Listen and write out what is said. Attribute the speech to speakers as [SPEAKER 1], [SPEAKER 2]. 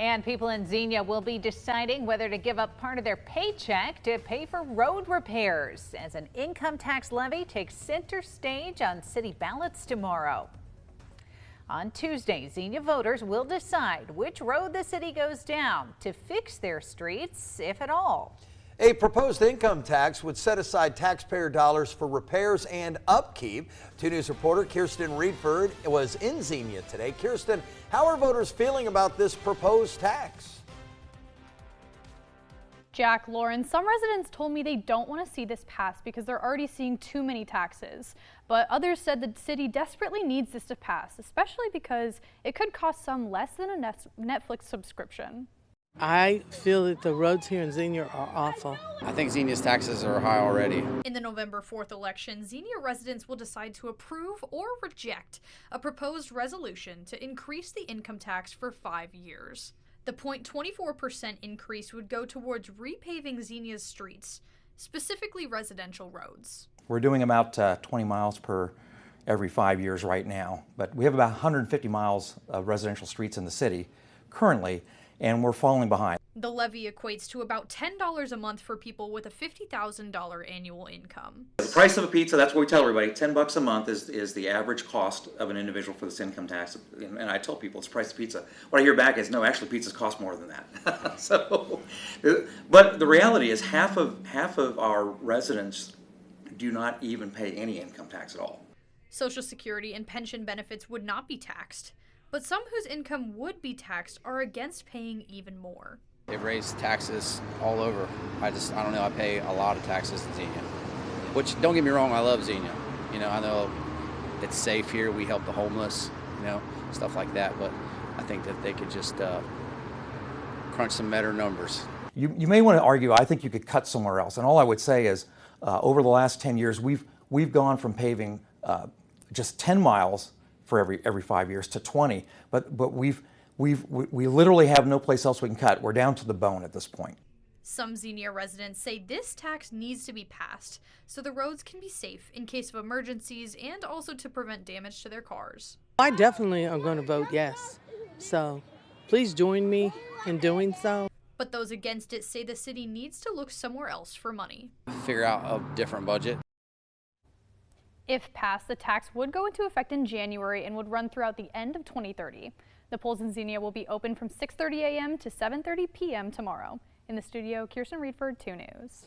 [SPEAKER 1] And people in Xenia will be deciding whether to give up part of their paycheck to pay for road repairs as an income tax levy takes center stage on city ballots tomorrow. On Tuesday, Xenia voters will decide which road the city goes down to fix their streets, if at all.
[SPEAKER 2] A proposed income tax would set aside taxpayer dollars for repairs and upkeep. 2 News reporter Kirsten Reedford was in Xenia today. Kirsten, how are voters feeling about this proposed tax?
[SPEAKER 3] Jack, Lauren, some residents told me they don't want to see this pass because they're already seeing too many taxes. But others said the city desperately needs this to pass, especially because it could cost some less than a Netflix subscription.
[SPEAKER 4] I feel that the roads here in Xenia are awful.
[SPEAKER 5] I think Xenia's taxes are high already.
[SPEAKER 6] In the November 4th election, Xenia residents will decide to approve or reject a proposed resolution to increase the income tax for 5 years. The 0.24% increase would go towards repaving Xenia's streets, specifically residential roads.
[SPEAKER 7] We're doing about 20 miles per every 5 years right now, but we have about 150 miles of residential streets in the city currently, and we're falling behind.
[SPEAKER 6] The levy equates to about $10 a month for people with a $50,000 annual income.
[SPEAKER 8] The price of a pizza, that's what we tell everybody, $10 a month is the average cost of an individual for this income tax. And I tell people it's the price of pizza. What I hear back is, no, actually pizzas cost more than that. But the reality is half of our residents do not even pay any income tax at all.
[SPEAKER 6] Social Security and pension benefits would not be taxed, but some whose income would be taxed are against paying even more.
[SPEAKER 5] They've raised taxes all over. I don't know, I pay a lot of taxes in Xenia. Which, don't get me wrong, I love Xenia. You know, I know it's safe here, we help the homeless, you know, stuff like that, but I think that they could just crunch some better numbers.
[SPEAKER 7] You may want to argue, I think you could cut somewhere else. And all I would say is, over the last 10 years, we've gone from paving just 10 miles for every 5 years to 20, but we literally have no place else we can cut. We're down to the bone at this point.
[SPEAKER 6] Some Xenia residents say this tax needs to be passed so the roads can be safe in case of emergencies and also to prevent damage to their cars.
[SPEAKER 4] I definitely am going to vote yes, so please join me in doing so.
[SPEAKER 6] But those against it say the city needs to look somewhere else for money.
[SPEAKER 5] Figure out a different budget.
[SPEAKER 3] If passed, the tax would go into effect in January and would run throughout the end of 2030. The polls in Xenia will be open from 6:30 a.m. to 7:30 p.m. tomorrow. In the studio, Kirsten Reedford, 2 News.